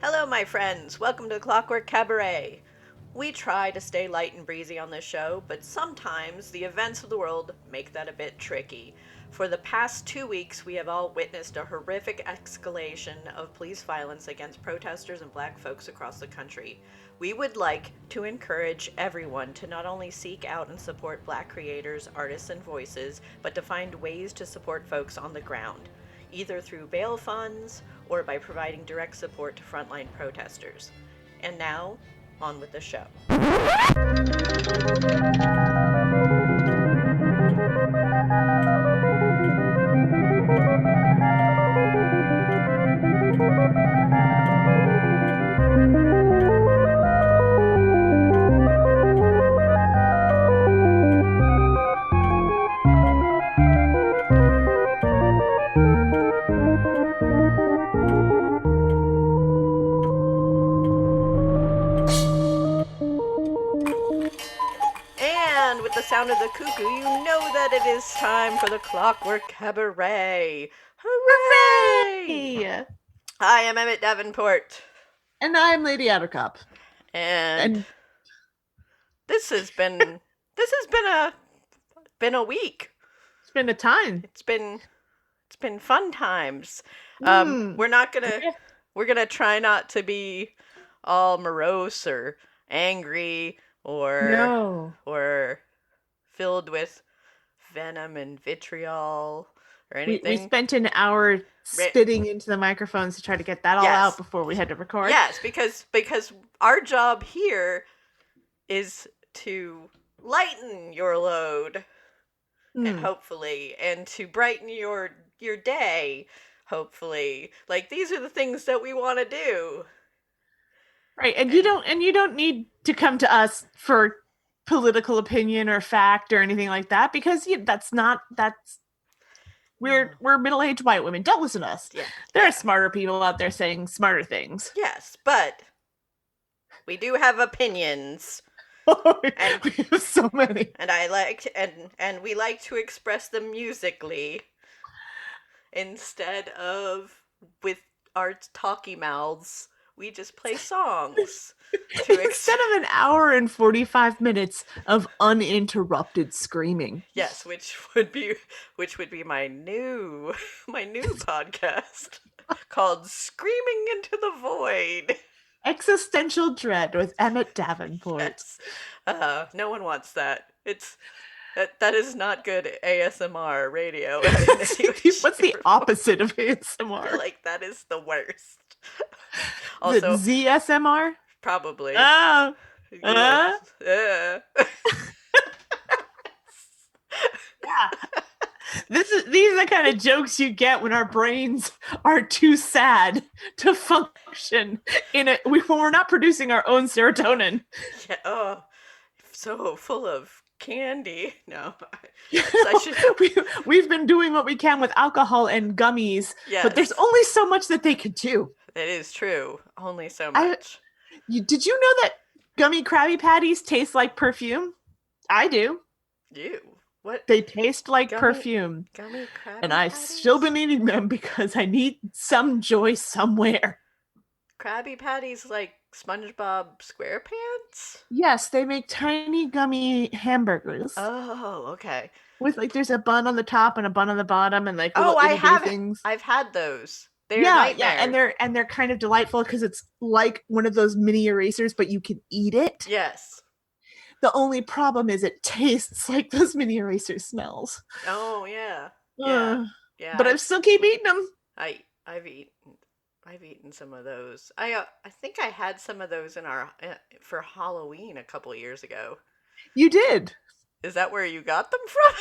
Hello, my friends. Welcome to Clockwork Cabaret. We try to stay light and breezy on this show, but sometimes the events of the world make that a bit tricky. For the past 2 weeks, we have all witnessed a horrific escalation of police violence against protesters and black folks across the country. We would like to encourage everyone to not only seek out and support black creators, artists, and voices, but to find ways to support folks on the ground, either through bail funds or by providing direct support to frontline protesters. And now, on with the show. And with the sound of the cuckoo, you know that it is time for the Clockwork Cabaret. Hooray! Hooray! I am Emmett Davenport. And I'm Lady Attercop. And this has been a week. It's been a time. It's been fun times. We're gonna try not to be all morose or angry or filled with venom and vitriol or anything. We spent an hour spitting into the microphones to try to get that all out before we had to record. Yes, because our job here is to lighten your load, and hopefully, and to brighten your day, hopefully. Like, these are the things that we want to do. Right, and you don't need to come to us for political opinion or fact or anything like that, because we're middle-aged white women. Don't listen to us. Yeah. There are smarter people out there saying smarter things. Yes, but we do have opinions. And we have so many. And we like to express them musically instead of with our talky mouths. We just play songs. Instead of an hour and 45 minutes of uninterrupted screaming. Yes, which would be my new podcast called Screaming into the Void. Existential Dread with Emmett Davenport. Yes. No one wants that. That is not good ASMR radio. What's the opposite of ASMR? Like, that is the worst. Also, the ZSMR? Probably. Oh. Yeah. These are the kind of jokes you get when our brains are too sad to function when we're not producing our own serotonin. Yeah. Oh, so full of candy. No. We've been doing what we can with alcohol and gummies, but there's only so much that they could do. It is true. Only so much. Did you know that gummy Krabby Patties taste like perfume? I do. You? What? They taste like perfume. Gummy Krabby And I've Patties? still been eating them because I need some joy somewhere. Krabby Patties like SpongeBob SquarePants? Yes, they make tiny gummy hamburgers. Oh, okay. With there's a bun on the top and a bun on the bottom, and little things. I've had those. They're and they're kind of delightful because it's like one of those mini erasers, but you can eat it. Yes. The only problem is it tastes like those mini eraser smells. Oh yeah. Yeah. But I still keep eating them. I've eaten some of those. I think I had some of those for Halloween a couple years ago. You did. Is that where you got them from?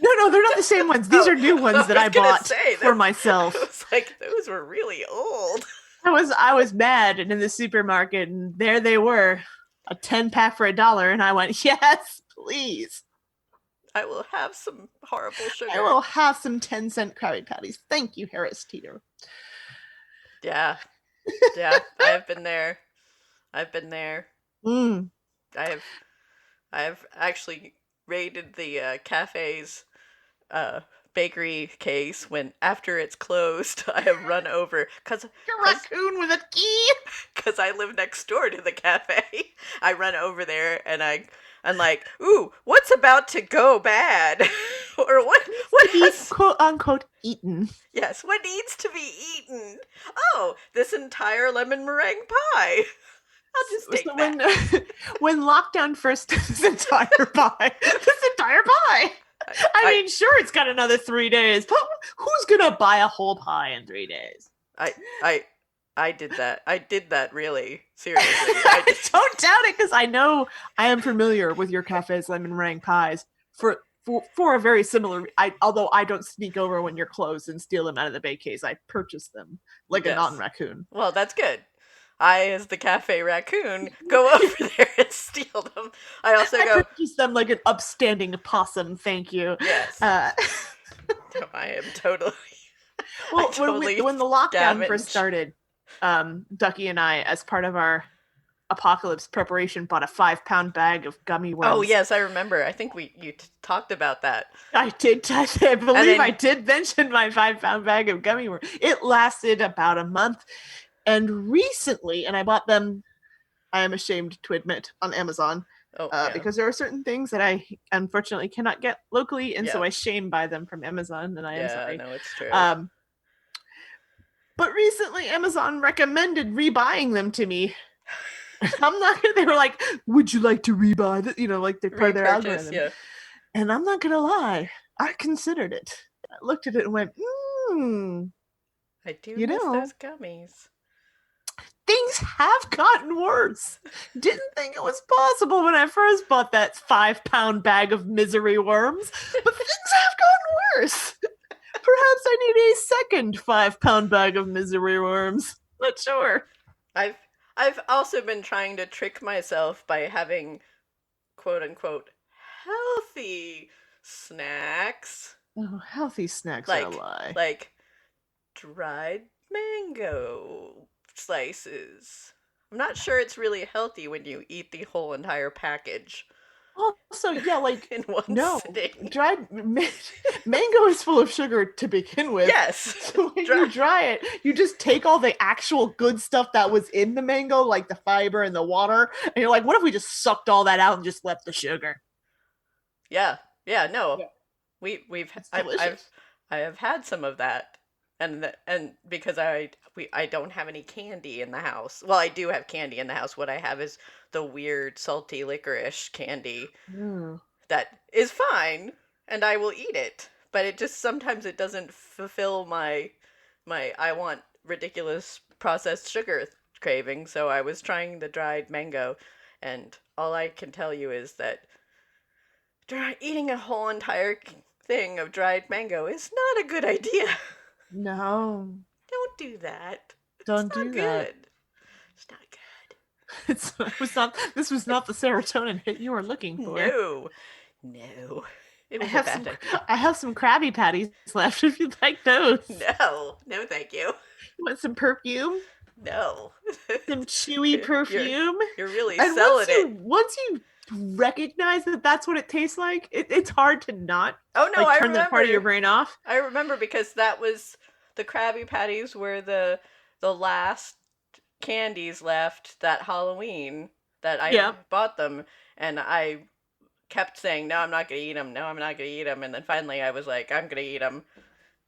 No, they're not the same ones. These are new ones that I bought for myself. I was like, those were really old. I was mad, and in the supermarket, and there they were, a 10-pack for $1, and I went, yes, please. I will have some horrible sugar. I will have some 10-cent Krabby Patties. Thank you, Harris Teeter. Yeah. I've been there. I have actually raided the cafes bakery case when after it's closed, I have run over because Your raccoon with a key. because I live next door to the cafe. I run over there and I'm like, ooh, what's about to go bad? Or what To be has quote unquote eaten. yes, what needs to be eaten? Oh, this entire lemon meringue pie. I'll just take So that. when lockdown first this entire pie. I I mean, sure, it's got another 3 days, but who's gonna buy a whole pie in 3 days? I I I did that. I did that really seriously. I I did. don't doubt it because I know I am familiar with your cafe's lemon meringue pies for a very similar. Although I don't sneak over when you're closed and steal them out of the bake case, I purchase them like a Yes. non-raccoon. Well, that's good. I, as the cafe raccoon, go over there and steal them. I also I go, purchase them like an upstanding possum. Thank you. yes. Uh, No, I am totally, I well, totally when the lockdown first scavenge. started, Ducky and I, as part of our apocalypse preparation, bought a 5-pound bag of gummy Oh worms. yes, I remember. I think you talked about that. I did. I And believe I then did mention my 5-pound bag of gummy worms. It lasted about a month, and recently, and I bought them. I am ashamed to admit on Amazon oh yeah. because there are certain things that I unfortunately cannot get locally, and so Yeah. I shame buy them from Amazon, and I am Yeah, sorry. no, it's true. Um, but recently, Amazon recommended rebuying them to me. I'm not gonna. They were like, "Would you like to rebuy it?" You know, like they're part of their Repurchase, algorithm. yeah. And I'm not gonna lie, I considered it. I looked at it and went, I do you miss know, those gummies. things have gotten worse. Didn't think it was possible when I first bought that 5-pound bag of misery worms, but things have gotten worse. Perhaps I need a second 5-pound bag of misery worms. Not sure. I've I've also been trying to trick myself by having quote unquote healthy snacks Oh, healthy snacks are a like lie. like dried mango slices. I'm not sure it's really healthy when you eat the whole entire package Also, yeah, like in one no, sitting. mango is full of sugar to begin with. Yes, So when dry. you dry it, you just take all the actual good stuff that was in the mango, like the fiber and the water, and you're like, what if we just sucked all that out and just left the sugar? Yeah, yeah. No, Yeah, we've it's I've delicious. I have had some of that, and because I don't have any candy in the house. Well, I do have candy in the house. What I have is the weird salty licorice candy Mm. that is fine, and I will eat it. But it just sometimes it doesn't fulfill my I want ridiculous processed sugar craving. So I was trying the dried mango, and all I can tell you is that eating a whole entire thing of dried mango is not a good idea. No, Don't do that. It's don't not do that. good. It's not good. It was not. This was not the serotonin hit you were looking for. No. No. It I was a have bad some. idea. I have some Krabby Patties left if you'd like those. No. No, thank you. Want some perfume? No. Some chewy you're perfume. you're really And selling it. once you recognize that that's what it tastes like, it's hard to not Oh no, like I turn that part of your remember. brain off. I remember because that was the Krabby Patties were the last candies left that Halloween that I Yeah. bought them, and I kept saying, "No, I'm not gonna eat them. No, I'm not gonna eat them." And then finally, I was like, "I'm gonna eat them."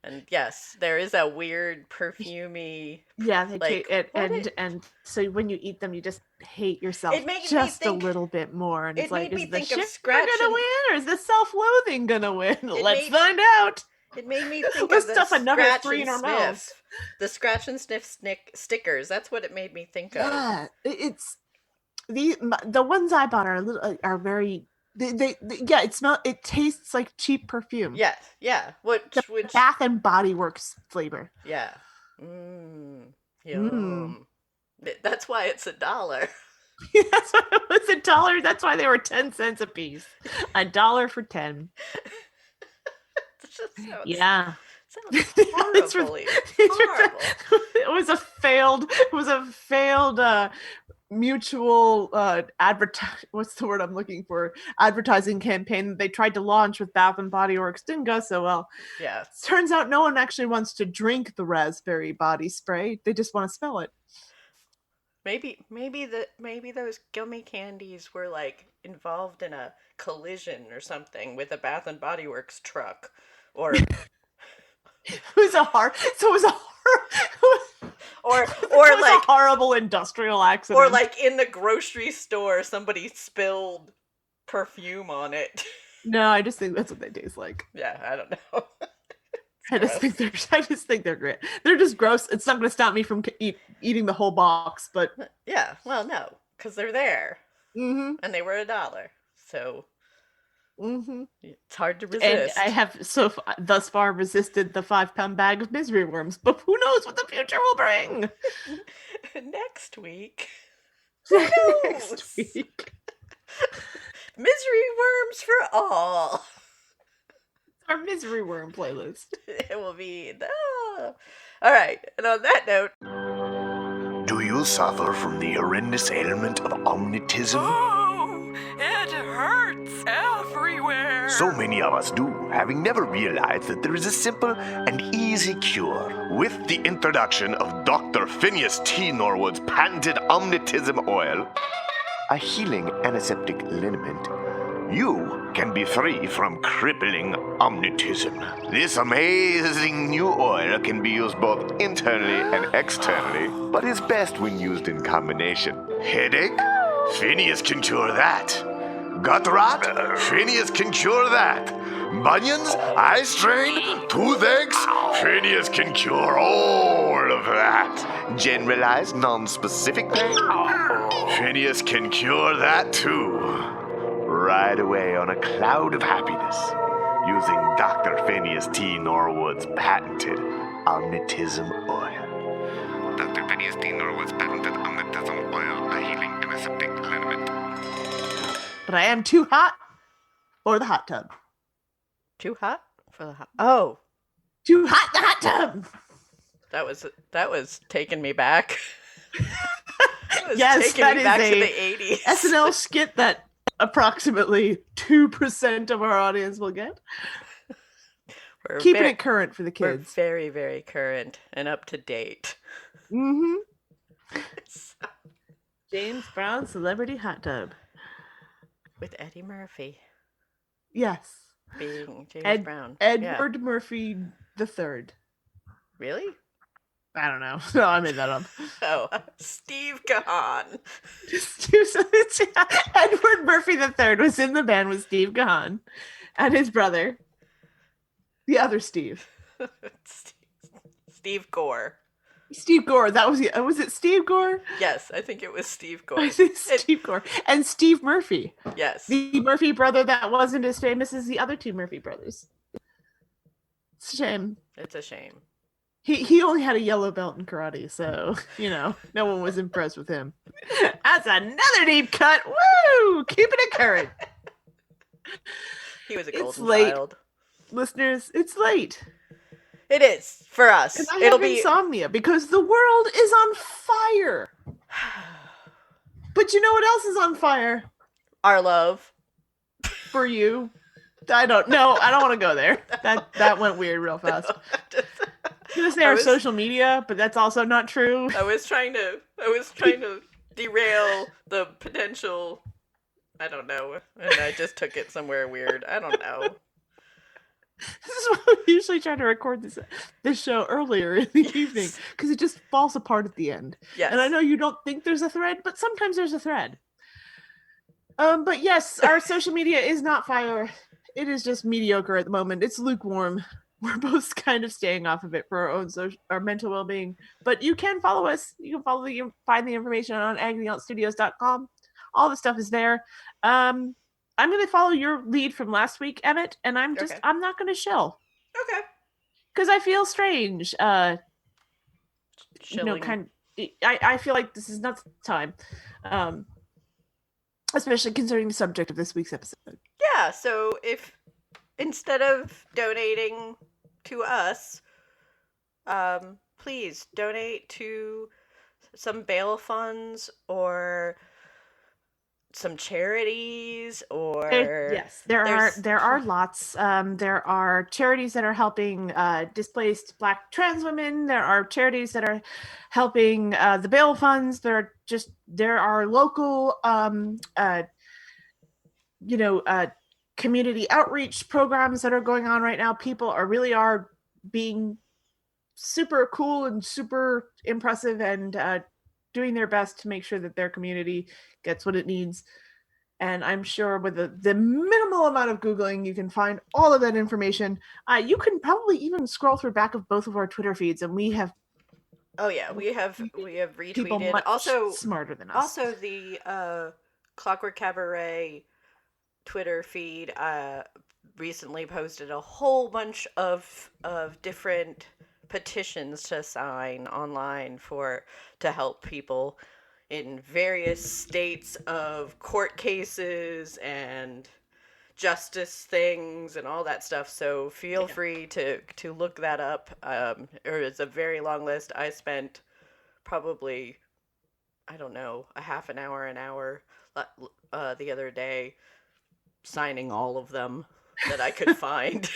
And yes, there is that weird perfumey, Yeah, they taste like it, what it. and so when you eat them, you just hate It yourself made me just a think. little bit more, and it's It like, made me is the think of sugar scratch gonna and. win, or is the self-loathing gonna win? It Let's made find out. it made me think of Let's the stuff another scratch three and in our mouths. sniff, the scratch and sniff stickers. That's what it made me think of. Yeah, it's the ones I bought are a little are very yeah, it tastes like cheap perfume. Yeah, yeah. The Which Bath and Body Works flavor. yeah. Mmm. Mm. Yum. That's why it's $1. That's why it was $1. That's why they were 10 cents a piece. $1 for 10. It just Yeah. sounds these were, horribly these horrible. it was a failed mutual what's the word I'm looking for? Advertising campaign that they tried to launch with Bath and Body Works didn't go so well. Yeah. Turns out no one actually wants to drink the raspberry body spray. They just want to smell it. Maybe those gummy candies were like involved in a collision or something with a Bath and Body Works truck, or It was a hor- so it was a hor- or it or was like a horrible industrial accident. or like in the grocery store somebody spilled perfume on it. No, I just think that's what they taste like. Yeah, I don't know. I just think they're great. They're just gross. It's not going to stop me from eating the whole box, but Yeah, well, no, because they're there mm-hmm, and they were $1, so mm-hmm. it's hard to And resist. I have thus far resisted the 5-pound bag of misery worms, but who knows what the future will bring? Next week, who knows? Next week, Misery worms for all. our misery worm playlist. It will be all right. And on that note, Do you suffer from the horrendous ailment of omnitism? Oh, it hurts everywhere. So many of us do, having never realized that there is a simple and easy cure. With the introduction of Dr. Phineas T. Norwood's patented omnitism oil, a healing antiseptic liniment, you can be free from crippling omnitism. This amazing new oil can be used both internally and externally, but is best when used in combination. Headache? Phineas can cure that. Gut rot? Phineas can cure that. Bunions? Eye strain? Toothaches? Phineas can cure all of that. Generalized, non-specific pain? Phineas can cure that too. Right away on a cloud of happiness, using Dr. Phineas T. Norwood's patented Omnitism oil. Dr. Phineas T. Norwood's patented Omnitism oil, a healing antiseptic liniment. But I am too hot for the hot tub. too hot for the hot. Oh, Too hot in the hot tub. that was taking me back. That was Yes, taking that me is back to a the 80s. SNL skit that approximately 2% of our audience will get. We're Keeping very- it current for the We're kids. very, very current and up to date. Mm-hmm. James Brown Celebrity Hot Tub. With Eddie Murphy Yes. being James Brown. Edward Murphy the Third. Really? I don't know. No, I made that up. Oh, Steve Gahan. Edward Murphy the Third was in the band with Steve Gahan and his brother, the other Steve. Steve Gore. Steve Gore. That was it. Steve Gore. Yes, I think it was Steve Gore. I think Steve Gore and Steve Murphy, Yes. the Murphy brother that wasn't as famous as the other two Murphy brothers. It's a shame. It's a shame. He only had a yellow belt in karate, so no one was impressed with him. That's another deep cut. Woo! Keeping it current. He was a It's golden late. child. Listeners, it's late. It is for us. And I It'll have be insomnia because the world is on fire. But you know what else is on fire our love. for you? I don't want to go there. That went weird real fast. I'm gonna say our social media, but that's also not true. I was trying to derail the potential. I don't know, and I just took it somewhere weird. I don't know. This is why we usually try to record this show earlier in the evening because it just falls apart at the end. Yes. And I know you don't think there's a thread, but sometimes there's a thread. But yes, our social media is not fire. It is just mediocre at the moment. It's lukewarm. We're both kind of staying off of it for our mental well-being. But you can follow us. You can find the information on agonyauntstudios.com. All the stuff is there. I'm going to follow your lead from last week, Emmett, and I'm not going to shill. Okay. Because I feel strange. Shilling. I feel like this is not the time. Especially considering the subject of this week's episode. Yeah, so if instead of donating to us, please donate to some bail funds or some charities or Yes, there there's are lots. There are charities that are helping displaced Black trans women. There are charities that are helping the bail funds. There are local community outreach programs that are going on right now. People are being super cool and super impressive and doing their best to make sure that their community gets what it needs. And I'm sure with the minimal amount of Googling, you can find all of that information. You can probably even scroll through back of both of our Twitter feeds, and we have we have people retweeted much also smarter than us. the Clockwork Cabaret Twitter feed recently posted a whole bunch of different petitions to sign online to help people in various states of court cases and justice things and all that stuff. So feel free to look that up. It's a very long list. I spent probably, I don't know, a half an hour the other day signing all of them that I could find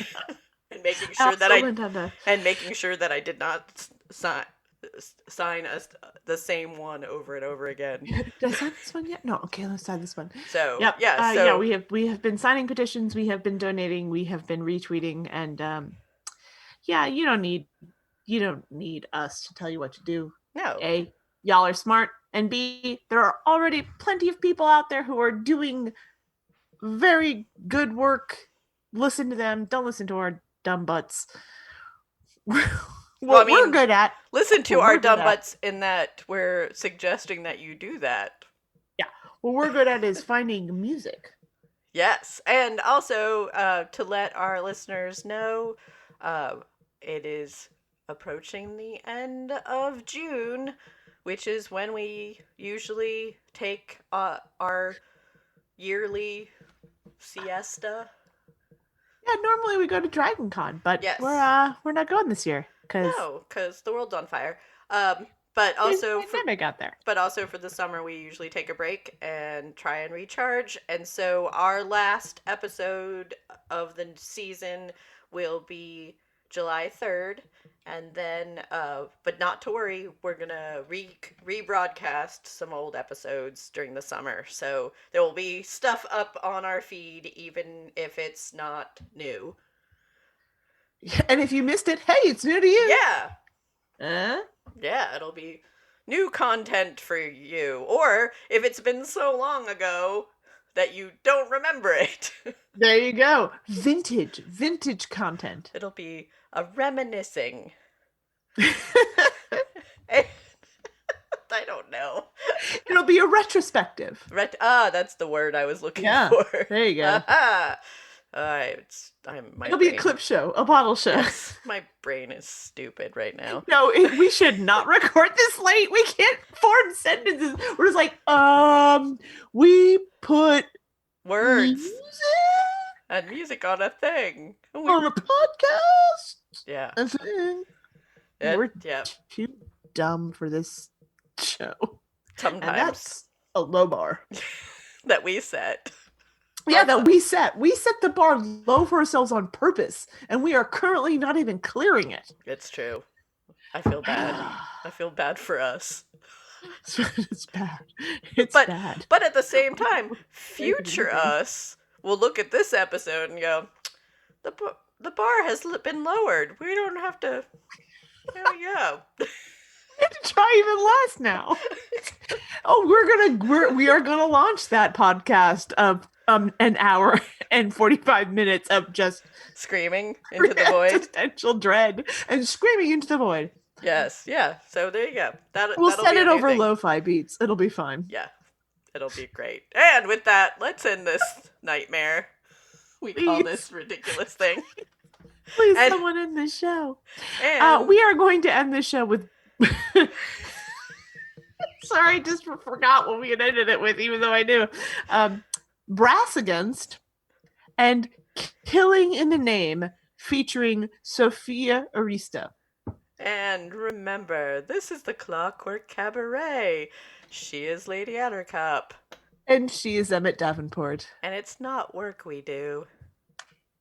and making sure that I did not sign the same one over and over again. Did I sign this one yet? No. Okay, let's sign this one. So yep. so we have been signing petitions. We have been donating. We have been retweeting, and you don't need us to tell you what to do. No. A, y'all are smart, and B, there are already plenty of people out there who are doing very good work. Listen to them. Don't listen to our dumb butts. We're good at. Listen to our dumb butts in that we're suggesting that you do that. Yeah. What we're good at is finding music. Yes. And also to let our listeners know, it is approaching the end of June, which is when we usually take our yearly siesta. Yeah, normally we go to Dragon Con, but yes. we're not going this year because the world's on fire. But also But also for the summer we usually take a break and try and recharge. And so our last episode of the season will be July 3rd. And then, but not to worry, we're going to rebroadcast some old episodes during the summer. So there will be stuff up on our feed, even if it's not new. And if you missed it, hey, it's new to you. Yeah. Yeah, it'll be new content for you. Or if it's been so long ago that you don't remember it. There you go. Vintage content. It'll be a reminiscing. I don't know. It'll be a retrospective. That's the word I was looking for. There you go. It'll be a clip show, a bottle show. Yes, my brain is stupid right now. No, we should not record this late. We can't form sentences. We're just like, we put words and music on a thing. On a podcast. Yeah. A thing. We're too dumb for this show. Sometimes. And that's a low bar. That we set. Yeah, that we set. We set the bar low for ourselves on purpose, and we are currently not even clearing it. It's true. I feel bad. I feel bad for us. It's bad. It's bad. But at the same time, future us will look at this episode and go, the bar has been lowered. We don't have to... There we go. We have to try even less now. We are gonna launch that podcast of an hour and 45 minutes of just screaming into the void, existential dread, and screaming into the void. Yes, yeah. So there you go. We'll set it over lo-fi beats. It'll be fine. Yeah, it'll be great. And with that, let's end this nightmare. We call this ridiculous thing. Please, someone end this show. And we are going to end this show with. Sorry, just forgot what we had ended it with, even though I knew. Brass Against and Killing in the Name, featuring Sophia Arista. And remember, this is the Clockwork Cabaret. She is Lady Attercop. And she is Emmett Davenport. And it's not work we do.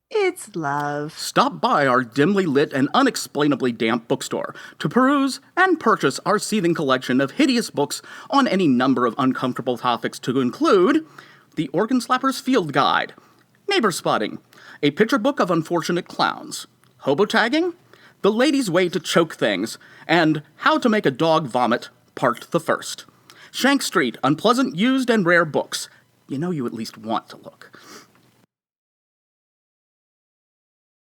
It's love. Stop by our dimly lit and unexplainably damp bookstore to peruse and purchase our seething collection of hideous books on any number of uncomfortable topics to include The Organ Slapper's Field Guide, Neighbor Spotting, A Picture Book of Unfortunate Clowns, Hobo Tagging, The Lady's Way to Choke Things, and How to Make a Dog Vomit, Part the First. Shank Street, Unpleasant Used and Rare Books. You know you at least want to look.